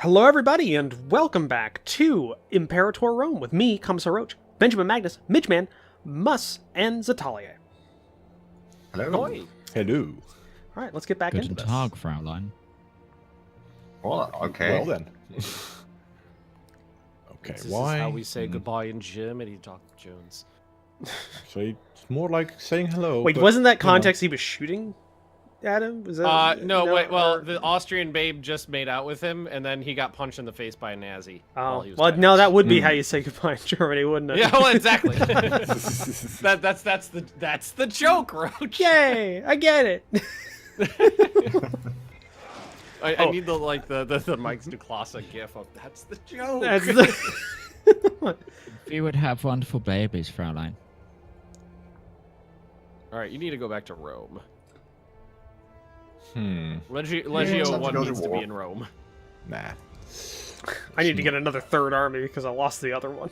Hello everybody, and welcome back to Imperator Rome with me, Commissar Roach, Benjamin Magnus, Midgeman, Muss, and Zhatelier. Hello. Oi. Hello. Alright, let's get back into this. Guten Tag, Fraulein. Well, okay. Well then. Okay, This why? is how we say goodbye in Germany, Dr. Jones. So it's more like saying hello. Wait, but, wasn't that you know. context he was shooting at him? Was that, No, wait, well, or- the Austrian babe just made out with him, and then he got punched in the face by a Nazi. while Oh, he was well, dying. no, that would be how you say goodbye in Germany, wouldn't it? Yeah, well, exactly. that's the joke, Roach. Yay! I get it! I need the Mike's Duklasa gif of that's the joke. That's the... We would have wonderful babies, Fraulein. All right, you need to go back to Rome. Yeah, Legio time to 1 go to needs to war. be in Rome. Nah. I need to get another third army because I lost the other one.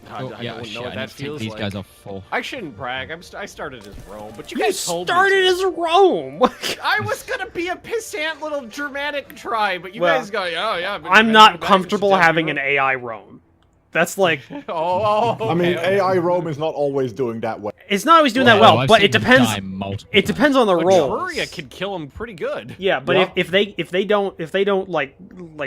I don't know shit, what I that need to take feels these like. guys off full. I shouldn't brag. I started as Rome, but you You guys told me started to. as Rome! I was gonna be a pissant little Germanic tribe, but you Well, guys go, oh yeah. but I'm you not guys should comfortable just having be an AI Rome. That's like... Oh, I mean, okay. AI Rome is not always doing that well. It's not always doing that well, I've but seen it them depends. die multiple It depends on the But role. Furia could kill him pretty good. Yeah, but Yeah. if they don't like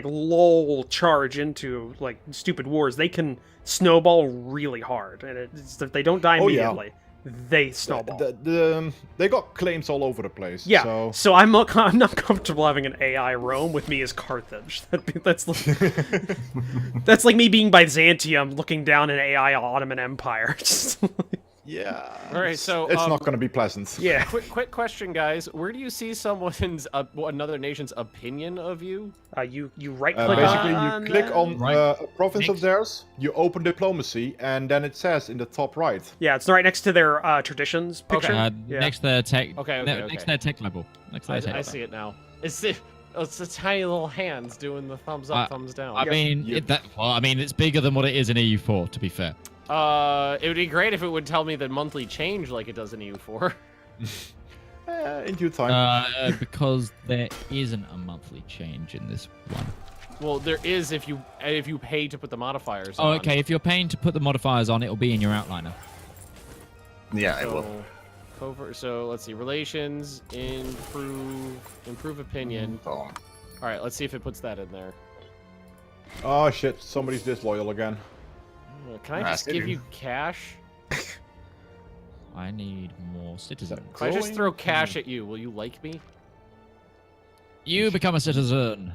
lull charge into like stupid wars, they can snowball really hard, and it's, if they don't die Oh, yeah. immediately, they snowball. They got claims all over the place. Yeah, so I'm not comfortable having an AI Rome with me as Carthage. That's that's like me being Byzantium looking down an AI Ottoman Empire. Just Yeah. All right, so, it's not going to be pleasant. yeah. Quick question, guys. Where do you see another nation's opinion of you? You right click Basically, on you click that? on Right. a province of Next. theirs, you open diplomacy, and then it says in the top right. Yeah, it's right next to their traditions picture. Yeah. Next to their tech. Okay, Next to their tech level. Next to their tech I level. see it now. It's the tiny little hands doing the thumbs up, thumbs down. I mean, it's bigger than what it is in EU4, to be fair. It would be great if it would tell me the monthly change like it does in EU4. In due time. Because there isn't a monthly change in this one. Well, there is if you pay to put the modifiers Oh, on. okay. If you're paying to put the modifiers on, it'll be in your outliner. Yeah, it So, will. so let's see. Relations, improve opinion. Oh. All right, let's see if it puts that in there. Oh shit, somebody's disloyal again. Can I just give you cash? I need more citizens. If I just Growing? throw cash at you, will you like me? You become a citizen.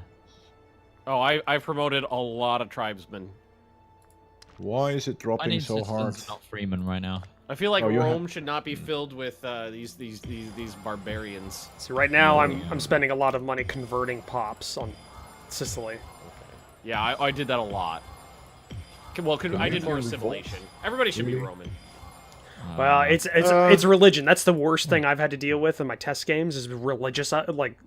Oh, I promoted a lot of tribesmen. Why is it I dropping need so hard? citizens, not freemen right now. I feel like Oh, you Rome should not be filled with these barbarians. So right now I'm spending a lot of money converting pops on Sicily. Yeah, I did that a lot. Well, I did more Revolt? assimilation. Everybody should be Really? Roman. Well, it's religion. That's the worst thing I've had to deal with in my test games is religious like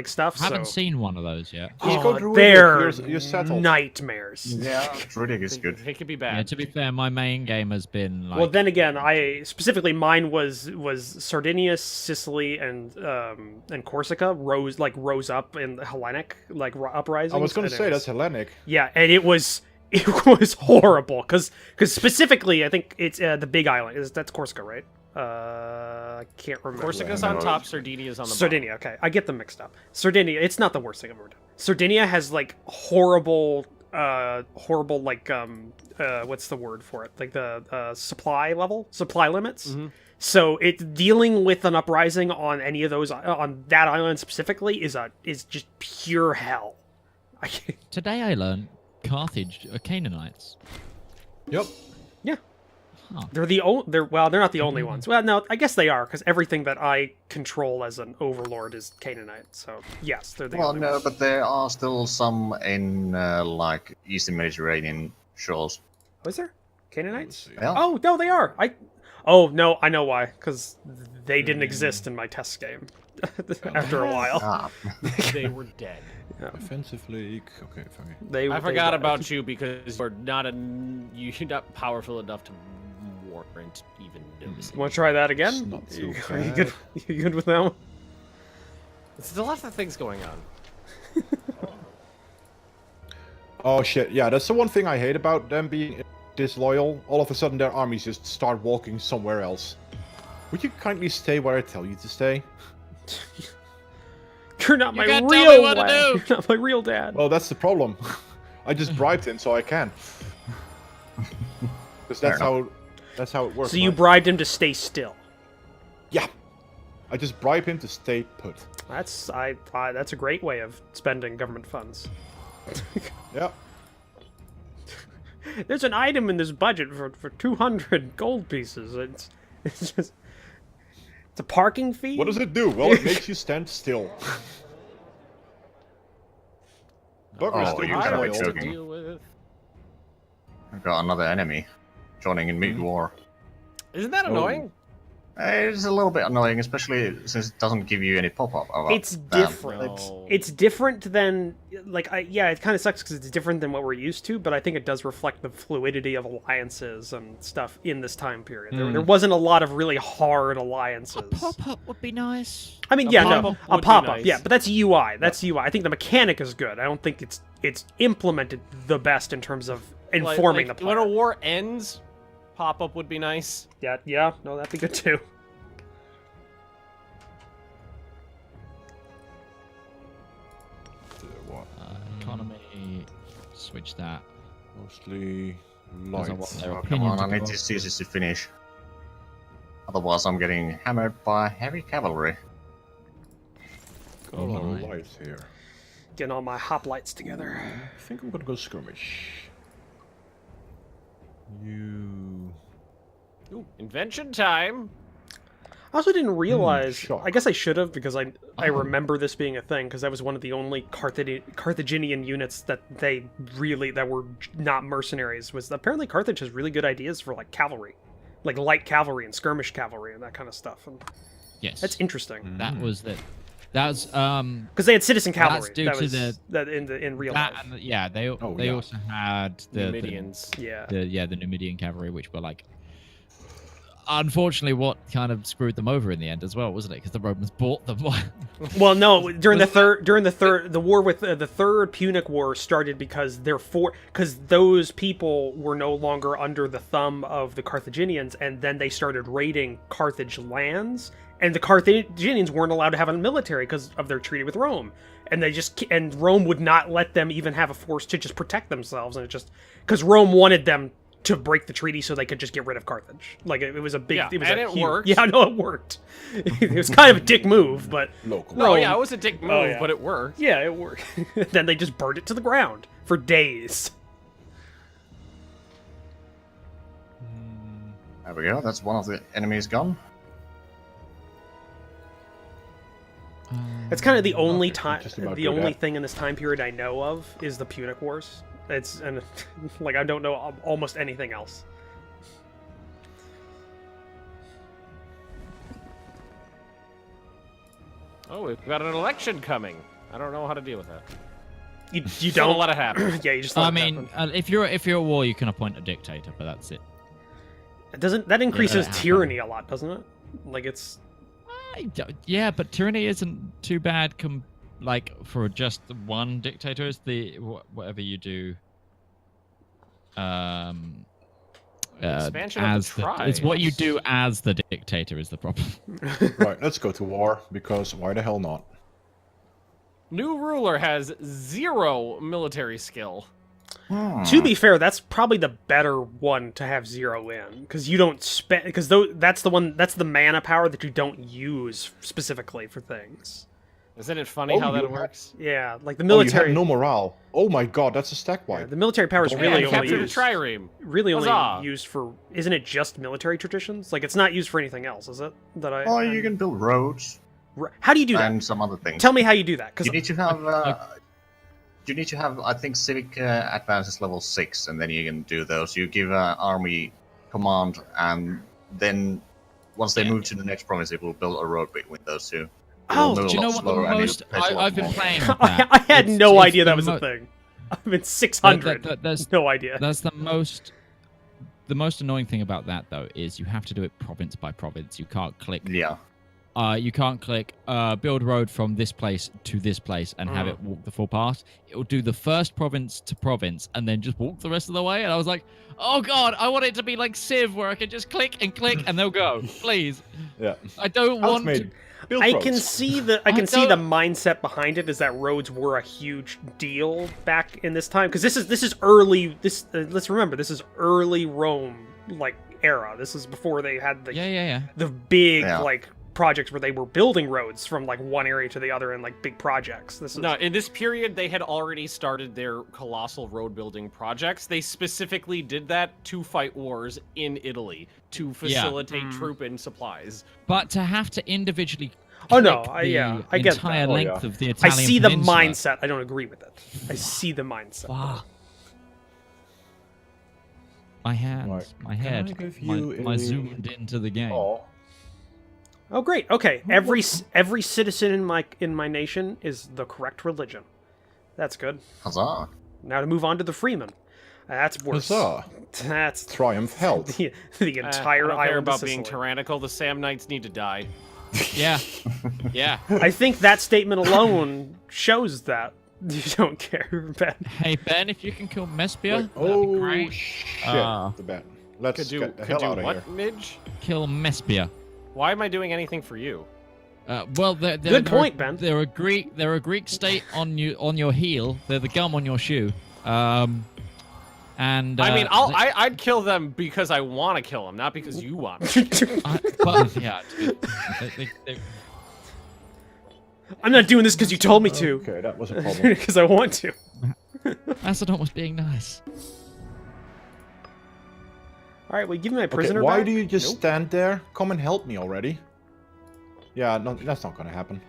stuff. I haven't so. seen one of those yet. Just go druidic, They're you're settled. nightmares. Yeah, Druidic is good. It could be Yeah, bad. to be fair, my main game has been like. Well, then again, mine was Sardinia, Sicily, and Corsica rose up in the Hellenic uprisings. I was going to and say it that's Hellenic. Yeah, and it was horrible because specifically I think it's the Big Island. That's Corsica, right? I can't remember. Like on top, Sardinia's on the Sardinia. Okay, I get them mixed up. Sardinia. It's not the worst thing I've ever done. Sardinia has like horrible like what's the word for it? Like the supply limits. Mm-hmm. So it dealing with an uprising on any of those on that island specifically is just pure hell. Today I learned Carthage are Canaanites. Yep. Yeah. Huh. They're not the only ones. Well, no, I guess they are because everything that I control as an overlord is Canaanite. So yes, they're the Well, only no, ones. but there are still some in like Eastern Mediterranean shores. Was there Canaanites? Yeah. Oh no, they are. Oh no, I know why. Because they didn't exist in my test game. After a while, Ah, They were dead. Offensive league. Okay, fine. I forgot about you because you're not powerful enough to warrant even noticing. Want to try that It's again? not so You bad. good? You good with that one? There's a lot of things going on. Oh shit, yeah, that's the one thing I hate about them being disloyal. All of a sudden their armies just start walking somewhere else. Would you kindly stay where I tell you to stay? You're not You my can't tell me real what to dad. do. You're not my real dad. Well, that's the problem. I just bribed him so I can. Because that's how it works. So you right? bribed him to stay still. Yeah. I just bribe him to stay put. That's that's a great way of spending government funds. Yeah. There's an item in this budget for 200 gold pieces. It's just it's a parking fee. What does it do? Well, it makes you stand still. Bugger is Oh, still you gotta be disloyal. to joking. deal with. I've got another enemy joining in mid-war. Isn't that annoying? It's a little bit annoying, especially since it doesn't give you any pop-up. about It's them. different. No. It's different than yeah. It kind of sucks because it's different than what we're used to, but I think it does reflect the fluidity of alliances and stuff in this time period. There wasn't a lot of really hard alliances. Pop-up would be nice. I mean, A yeah, no, pop-up a would be pop-up, nice. yeah, but that's UI. That's UI. I think the mechanic is good. I don't think it's implemented the best in terms of informing the player. When a war ends, pop-up would be nice. Yeah, no, that'd be good too. Economy. Switch that. Mostly Those are light. what their Oh, come opinions on, I are. need this to finish. Otherwise, I'm getting hammered by heavy cavalry. Got a lot of Alright. lights here. Getting all my hoplites together. I think I'm gonna go skirmish. You... Ooh, invention time. I also didn't realize. shock. I guess I should have because I remember this being a thing because that was one of the only Carthaginian units that were not mercenaries. Was apparently Carthage has really good ideas for like cavalry, like light cavalry and skirmish cavalry and that kind of stuff. And Yes. that's interesting That was the. That's because they had citizen Well, cavalry. that's due that to was the- that in real that life. and yeah, they yeah. also had the Numidians. Yeah. the Numidian cavalry, which were like, unfortunately, what kind of screwed them over in the end as well, wasn't it? Because the Romans bought them. Well, no, during the war with the Third Punic War started because those people were no longer under the thumb of the Carthaginians, and then they started raiding Carthage lands, and the Carthaginians weren't allowed to have a military because of their treaty with Rome, and Rome would not let them even have a force to just protect themselves, and it just because Rome wanted them to break the treaty so they could just get rid of Carthage. Like it was a big, Yeah, it was and a it huge, worked. Yeah, no, it worked. It was kind of a dick move, but Local. Oh Rome- yeah, it was a dick move, yeah. but it worked. yeah, it worked. Then they just burned it to the ground for days. There we go, that's one of the enemies gone. It's kind of the only okay, time, just about the do only that. thing in this time period I know of is the Punic Wars. And like I don't know almost anything else. Oh, we've got an election coming. I don't know how to deal with that. You Don't don't let it happen. Yeah, you just. Let I it mean, happen. if you're at war, you can appoint a dictator, but that's it. It doesn't that increases happen. tyranny a lot, doesn't it? Like it's Yeah, but tyranny isn't too bad. Like for just the one dictator, is whatever you do. Expansion of the it's what you tribes. do as the dictator is the problem. Right, let's go to war, because why the hell not? New ruler has 0 military skill. To be fair, that's probably the better one to have 0 in because you don't spend because that's the mana power that you don't use specifically for things. Isn't it funny Oh, how you that have- works? Yeah, like the Oh, you military. have no morale. Oh my god, that's a stack Yeah, wipe. the military power is Yeah, really Yeah, only captured a used, trireme. really only Huzzah. used for. Isn't it just military traditions? Like it's not used for anything else, is it? That I. Or you can build roads How do you do that? and some other things. Tell me how you do that, because You need to have, I think, civic advance is level 6, and then you can do those. You give an army command, and then once they move to the next province, it will build a road between those two. It will Oh, move Do a you know lot what the slower, and most? it'll pace a lot I've been more. playing with that. I had It's- no it's idea the that was a mo- thing. I've been 600. There's No idea. That's the most annoying thing about that though is you have to do it province by province. You can't click Yeah. you can't click build road from this place to this place and have it walk the full path. It will do the first province to province and then just walk the rest of the way. And I was like, oh god, I want it to be like Civ where I can just click and they'll go. Please. Yeah. I don't want to. Build I roads. can see the mindset behind it is that roads were a huge deal back in this time because this is early. Let's remember this is early Rome like era. This is before they had the big like projects where they were building roads from like one area to the other in like big projects. No, in this period they had already started their colossal road building projects. They specifically did that to fight wars in Italy to facilitate troop and supplies. But to have to individually Oh no, click I the get entire that. length of the I Italian see the peninsula. mindset. I don't agree with it. I see the mindset. Fuck. My hands, Right. my Can head, I give my you zoomed into the game. Oh great. Okay. Every citizen in my nation is the correct religion. That's good. Huzzah. Now to move on to the freemen. That's worse. Huzzah. That's Triumph held. the entire I don't care island about of being Sicily. tyrannical. The Samnites need to die. Yeah, yeah. I think that statement alone shows that you don't care, Ben. Hey Ben, if you can kill Mespia, that'd be Oh great. shit! The bat. Let's Could do, get the could hell do out of what, here. Midge? Kill Mespia. Why am I doing anything for you? Well, Good point, Ben. They're a Greek state on your heel. They're the gum on your shoe. And I mean, I'd kill them because I want to kill them, not because you want me. but, yeah, dude, they, I'm not doing this because you told me to. Okay, that was a problem. Because I want to. Macedon was being nice. All right, well, give me my Okay, prisoner why back. do you just Nope. stand there? Come and help me already. Yeah, no, that's not gonna happen.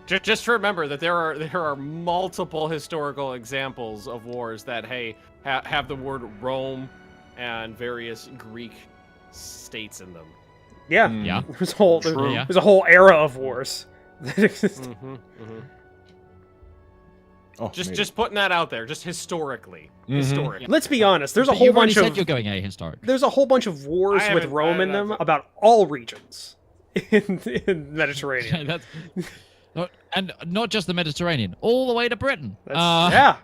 Just remember that there are multiple historical examples of wars that have the word Rome and various Greek states in them. Yeah. Yeah. There's Yeah. a whole era of wars that exist. Oh, Just putting that out there, just historically. Mhm. Historically. Let's be honest. There's a But whole you've already bunch said of you're going ahistoric. there's a whole bunch of wars I with haven't- Rome in them that's it. about all regions in Mediterranean. That's, and not just the Mediterranean, all the way to Britain. Yeah.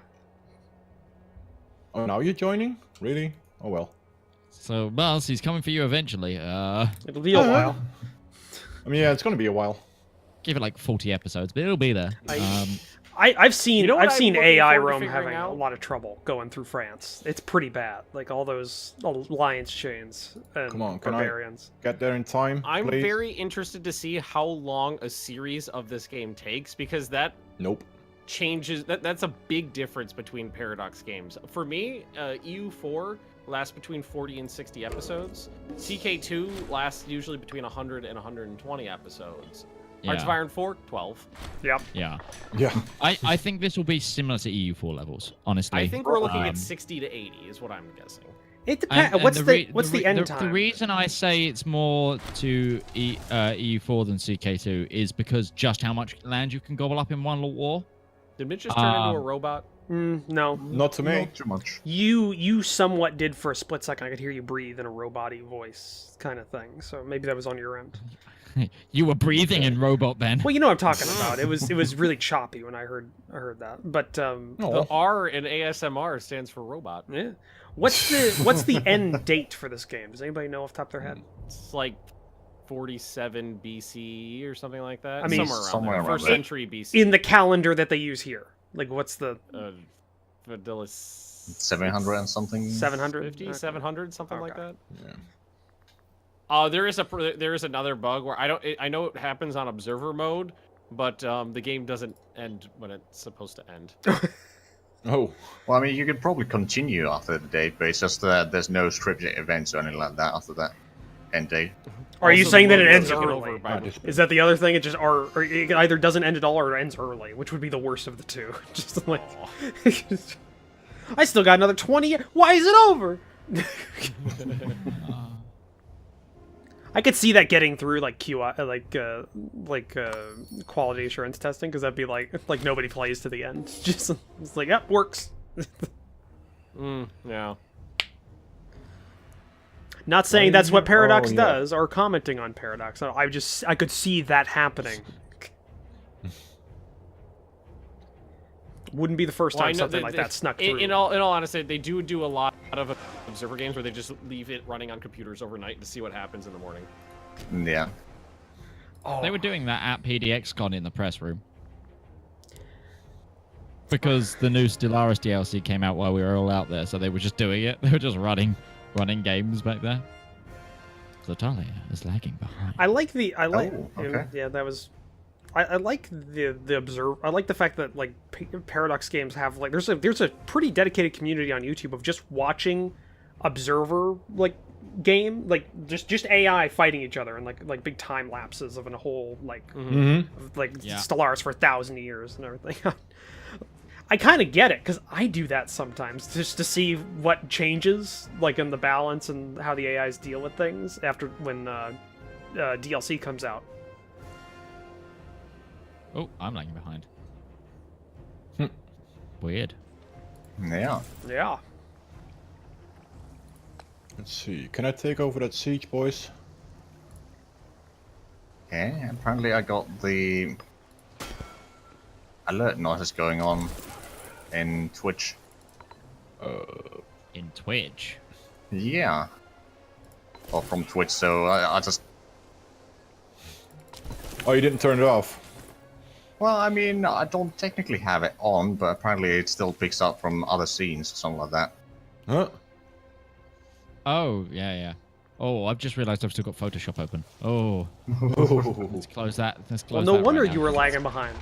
Oh, now you're joining? Really? Oh well. So, Buzz, he's coming for you eventually. It'll be a while. I mean, yeah, it's gonna be a while. Give it like 40 episodes, but it'll be there. I've seen You know what I've I'm seen looking AI forward to Rome figuring having a out? lot of trouble going through France. It's pretty bad. Like all those alliance chains and Come on, can I- barbarians. Get there in time, I'm please. very interested to see how long a series of this game takes because that Nope. changes. That's a big difference between Paradox games. For me, EU4 lasts between 40 and 60 episodes. CK2 lasts usually between 100 and 120 episodes. Hearts of Yeah. Iron 4, 12. Yep. Yeah. Yeah. I think this will be similar to EU4 levels, honestly. I think we're looking Um, at 60 to 80 is what I'm guessing. It depends. and What's the the end time? The reason I say it's more to EU4 than CK2 is because just how much land you can gobble up in one war. Did Mitch just turn into a robot? No. Not to me. Not too much. You somewhat did for a split second. I could hear you breathe in a robot-y voice kind of thing. So maybe that was on your end. You were breathing in robot, Ben. Well, you know what I'm talking about. It was really choppy when I heard that. But Oh. The R in ASMR stands for robot. yeah. What's the end date for this game? Does anybody know off the top of their head? It's like 47 BC or something like that. I mean, somewhere there. around First there. century BC. In the calendar that they use here. Like what's the Fidelis 700 and something. 700? 50, 700, something like Okay. that. Yeah. There is another bug where I know it happens on observer mode, but the game doesn't end when it's supposed to end. Oh. Well, I mean, you could probably continue after the date, but it's just that there's no scripted events or anything like that after that end date. Are you Also, saying the that it mode ends was taken early? over by- Is that the other thing? It just or it either doesn't end at all or it ends early, which would be the worst of the two. Just like I still got another 20 years. Why is it over? I could see that getting through like QI, like quality assurance testing, because that'd be like nobody plays to the end. Just it's like, yep, works. Yeah. Not saying that's what Paradox yeah. does, or commenting on Paradox. I could see that happening. Wouldn't be the first Well, I time know something like that snuck through. In all honesty, they do a lot of observer games where they just leave it running on computers overnight to see what happens in the morning. Yeah. Oh, They were doing that at PDXCon in the press room. Because the new Stellaris DLC came out while we were all out there, so they were just doing it. They were just running games back there. Zhatelier is lagging behind. I like the okay. yeah, that was I like the observe. I like the fact that like Paradox games have like there's a pretty dedicated community on YouTube of just watching observer like game like just AI fighting each other and like big time lapses of a whole like of, like Yeah. Stellaris for 1,000 years and everything. I kind of get it because I do that sometimes just to see what changes like in the balance and how the AIs deal with things after when DLC comes out. Oh, I'm lagging behind. Weird. Yeah. Yeah. Let's see. Can I take over that siege, boys? Okay, apparently I got the alert noises going on in Twitch. In Twitch. Yeah. Or from Twitch, so I just... Oh, you didn't turn it off? Well, I mean, I don't technically have it on, but apparently it still picks up from other scenes or something like that. Huh? Oh, yeah. Oh, I've just realized I've still got Photoshop open. Oh, let's close that. Let's close Well, no that wonder right you now. were lagging behind.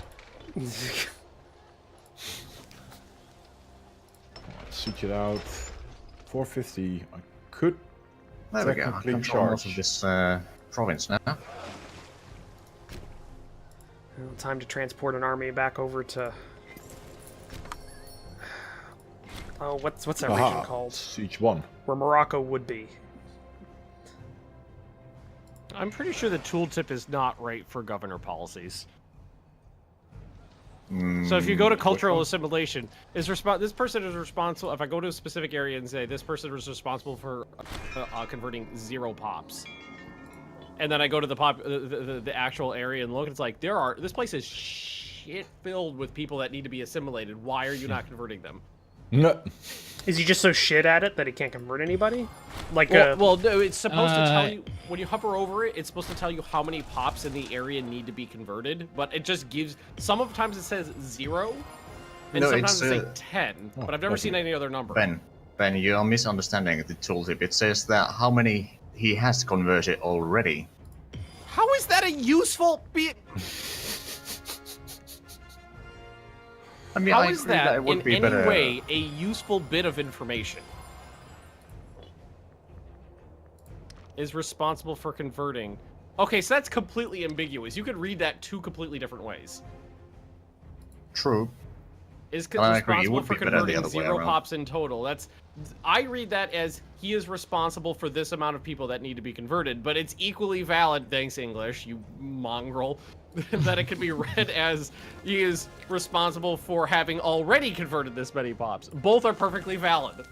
Siege it out. 450. I could There we go. I technically control most charge. of this province now. Well, time to transport an army back over to. Oh, what's that region Aha, called? Siege 1. Where Morocco would be. I'm pretty sure the tooltip is not right for governor policies. So if you go to cultural assimilation, this person is responsible. If I go to a specific area and say this person is responsible for converting 0 pops, and then I go to the actual area and look, it's like this place is shit filled with people that need to be assimilated. Why are you not converting them? No. Is he just so shit at it that he can't convert anybody? Like, Well, no, it's supposed to tell you when you hover over it. It's supposed to tell you how many pops in the area need to be converted, but it just gives. Sometimes it says 0, and No, sometimes it's, it says 10. But I've never seen any other number. Ben, you are misunderstanding the tooltip. It says that how many he has converted already. How is that a useful bit? I mean, How I is agree that it would in be any better. way a useful bit of information? Is responsible for converting. Okay, so that's completely ambiguous. You could read that 2 completely different ways. True. Is I agree, it responsible would for be better the converting other way 0 around. pops in total. I read that as he is responsible for this amount of people that need to be converted, but it's equally valid, thanks English, you mongrel, that it could be read as he is responsible for having already converted this many pops. Both are perfectly valid.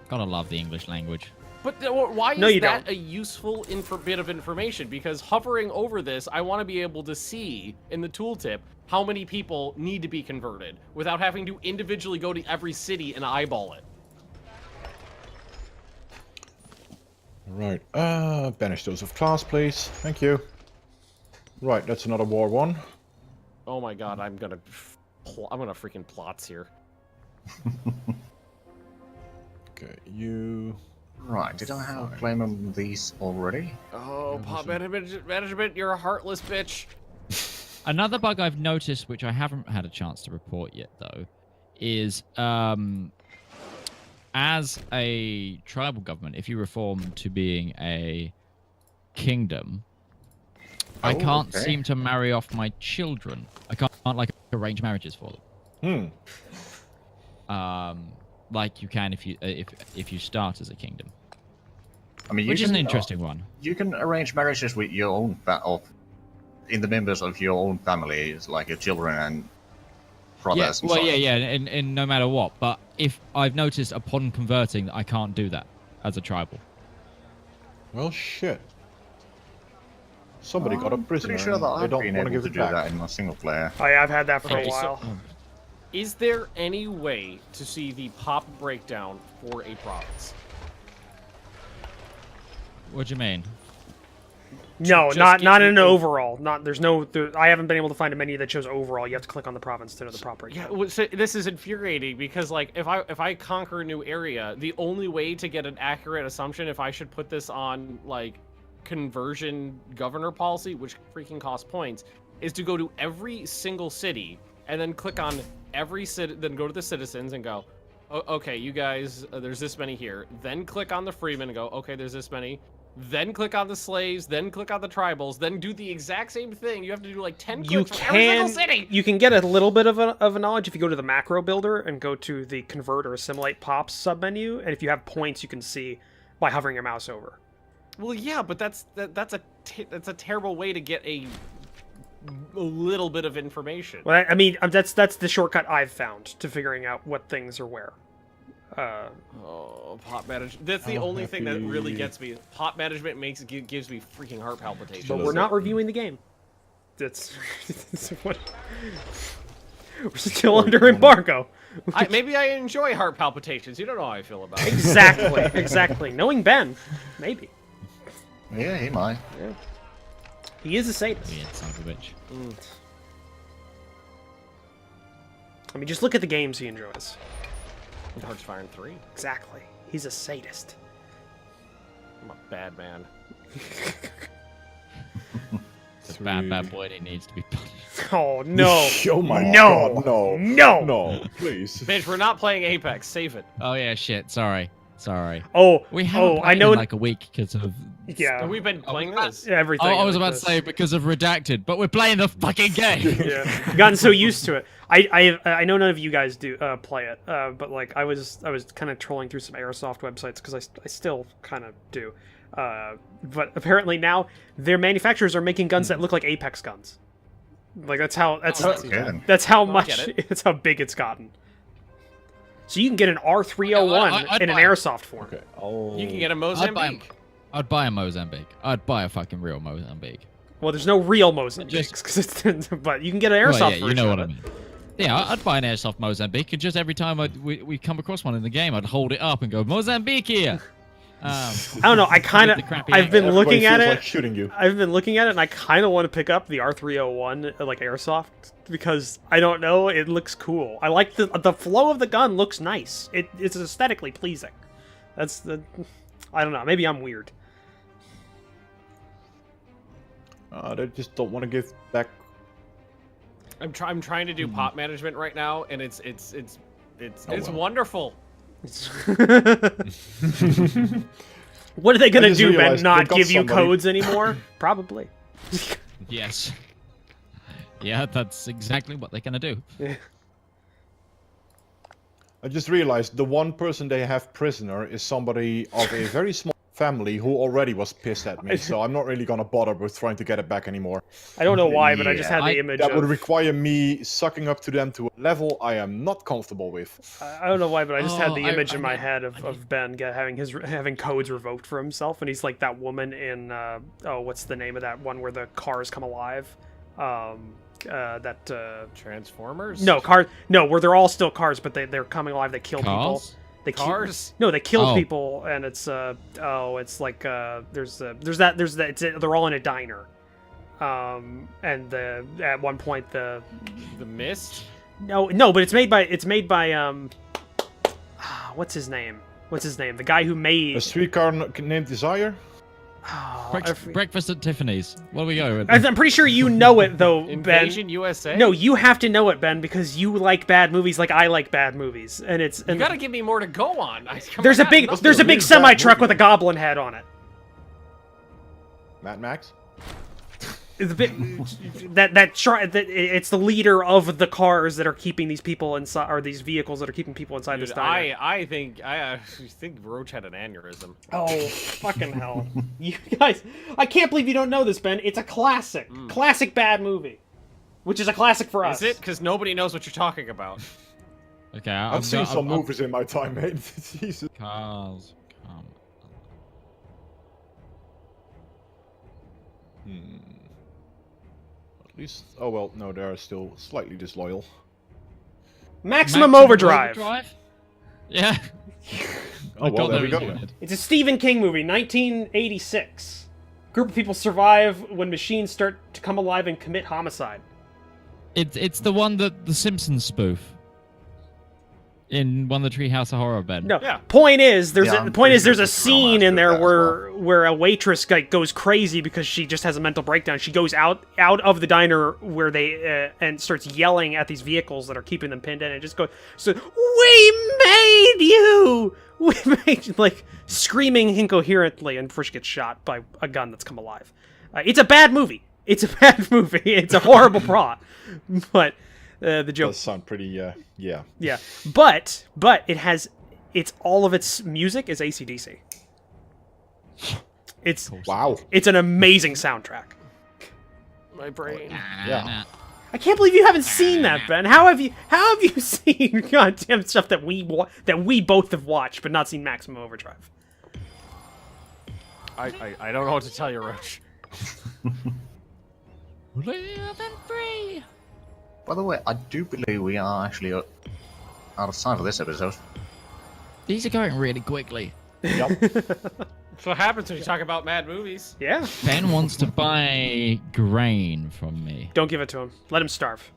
Gotta love the English language. But why No, is you that don't. a useful bit of information? Because hovering over this, I want to be able to see in the tooltip how many people need to be converted without having to individually go to every city and eyeball it. Right. Banish those of class, please. Thank you. Right, that's another war one. Oh my god, I'm gonna freaking plots here. Okay, you... Right, did I have a claim on these already? Oh, pop management, you're a heartless bitch. Another bug I've noticed, which I haven't had a chance to report yet, though, is as a tribal government, if you reform to being a kingdom, I can't seem to marry off my children. I can't like arrange marriages for them. Like you can if you start as a kingdom. I mean, Which is an interesting one. You can arrange marriages with your own in the members of your own family, like your children and brothers. Yeah, and well, yeah, and no matter what. But if I've noticed upon converting that I can't do that. as a tribal. Well, shit. Somebody got a prisoner. Pretty sure that and they I've don't been want to able give to it do back. that in my single player. Oh yeah, I've had that for Okay, a so- while. Is there any way to see the pop breakdown for a province? What do you mean? No, just not get in an the- overall. I haven't been able to find a menu that shows overall. You have to click on the province to know the proper. Yeah, well, so this is infuriating because like if I conquer a new area, the only way to get an accurate assumption if I should put this on like conversion governor policy, which freaking costs points, is to go to every single city and then click on every city, then go to the citizens and go, okay, you guys, there's this many here. Then click on the freemen and go, okay, there's this many. Then click on the slaves, then click on the tribals, then do the exact same thing. You have to do like 10 You clicks for every single can city. you can get a little bit of a knowledge if you go to the macro builder and go to the convert or assimilate pops submenu, and if you have points, you can see by hovering your mouse over. Well, yeah, but that's a terrible way to get a little bit of information. Well, I mean, that's the shortcut I've found to figuring out what things are where. Oh, pot management. That's the How only thing that really happy. gets me. Pot management gives me freaking heart palpitations. But we're not reviewing the game. That's what. We're still under embargo. Maybe I enjoy heart palpitations. You don't know how I feel about it. Exactly. Knowing Ben, maybe Yeah, he might. he is a sadist. Weird son of a bitch. I mean, just look at the games he enjoys. Hearts Fire 3. Exactly. He's a sadist. I'm a bad man. It's a bad boy that needs to be punished. Oh no! Oh my No! god, no. No! No, please. Bitch, we're not playing Apex. Save it. Oh yeah, shit. Sorry. Oh, We haven't played I know. in like a week because of. Yeah, And we've been playing this. everything. Oh, I was like about this. to say because of redacted, but we're playing the fucking game. Yeah, gotten so used to it. I know none of you guys do play it, but like I was kind of trolling through some Airsoft websites because I still kind of do, but apparently now their manufacturers are making guns that look like Apex guns. Like that's how Okay. that's how I much get it's how big it's gotten. So you can get an R301 I'd in an buy- airsoft form. Okay. Oh. You can get a I'd buy, Mozambique. I'd buy a Mozambique. I'd buy a fucking real Mozambique. Well, there's no real Mozambiques, 'cause it's, but you can get an airsoft Well, yeah, version you know of what I it. mean. Yeah, I'd buy an airsoft Mozambique, and just every time we come across one in the game, I'd hold it up and go, Mozambique here! I don't know. I kind of With the crappy I've been accent. looking at feels it. like shooting you. I've been looking at it, and I kind of want to pick up the R301 like airsoft because I don't know, it looks cool. I like the flow of the gun looks nice. It's aesthetically pleasing. That's the I don't know. Maybe I'm weird. They just don't want to give back. I'm trying to do pot management right now, and it's wonderful. What are they gonna just do, Ben? realized Not they've got give you somebody- codes anymore? Probably. Yes. Yeah, that's exactly what they're gonna do. I just realized the one person they have prisoner is somebody of a very small family who already was pissed at me, so I'm not really gonna bother with trying to get it back anymore. I don't know why, but I just Yeah. had the image That would of. require me sucking up to them to a level I am not comfortable with. I don't know why, but I just had Oh, the I- image I in my mean- head of Ben having codes revoked for himself, and he's like that woman in what's the name of that one where the cars come alive? Transformers. No, where they're all still cars, but they're coming alive. They kill people. Cars? They kill- Cars? No, they kill Oh. people, and it's it's like there's that they're all in a diner, and at one point The Mist. no, but it's made by what's his name? The guy who made A streetcar named Desire? Breakfast at Tiffany's. What do we go with? I'm pretty sure you know it though, Ben. Invasion USA. No, you have to know it, Ben, because you like bad movies like I like bad movies, and it's You gotta give me more to go on. there's a big nothing. there's a big Bad semi truck movie. with a goblin head on it. Mad Max? It's a bit it's the leader of the cars that are keeping these people inside, or these vehicles that are keeping people inside Dude, this diner. I think Roach had an aneurysm. Oh, fucking hell. You guys, I can't believe you don't know this, Ben. It's a classic. Classic bad movie. Which is a classic for us. Is it? Because nobody knows what you're talking about. Okay, I've seen some movies in my time, mate. Jesus. Cars come At least, oh well, no, they are still slightly disloyal. Maximum Overdrive. Yeah. Oh well, there we go. Then. It's a Stephen King movie, 1986. Group of people survive when machines start to come alive and commit homicide. It's the one that the Simpsons spoof. In one of the Treehouse of Horror, Ben. No. Yeah. Point is, there's Yeah, a it's scene in there that as where a waitress like goes crazy because she just has a mental breakdown. She goes out of the diner where they and starts yelling at these vehicles that are keeping them pinned in, and just goes, "So we made you, we made you," like screaming incoherently, and before she gets shot by a gun that's come alive. It's a bad movie. It's a bad movie. It's a horrible plot, but. The joke Does sound pretty, yeah. Yeah, but it's all of its music is AC/DC. It's Wow. It's an amazing soundtrack. My brain. Yeah. I can't believe you haven't seen that, Ben. How have you seen goddamn stuff that we both have watched but not seen Maximum Overdrive? I don't know what to tell you, Roach. Live and free. By the way, I do believe we are actually out of time for this episode. These are going really quickly. Yep. That's what happens when you talk about mad movies. Yeah. Ben wants to buy grain from me. Don't give it to him. Let him starve.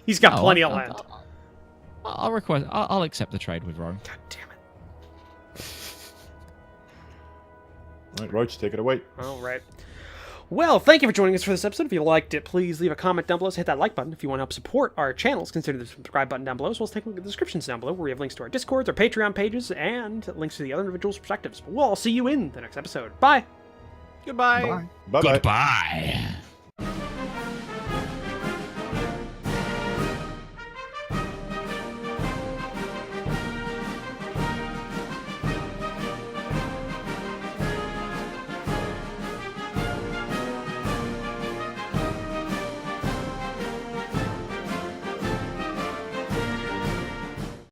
He's got plenty of land. I'll request. I'll accept the trade with Rome. God damn it. Right, Roach, take it away. All right. Well, thank you for joining us for this episode. If you liked it, please leave a comment down below. So hit that like button. If you want to help support our channels, consider the subscribe button down below, as well as take a look at the descriptions down below, where we have links to our Discords, our Patreon pages, and links to the other individuals' perspectives. We'll all see you in the next episode. Bye! Goodbye. Bye. Bye-bye. Goodbye.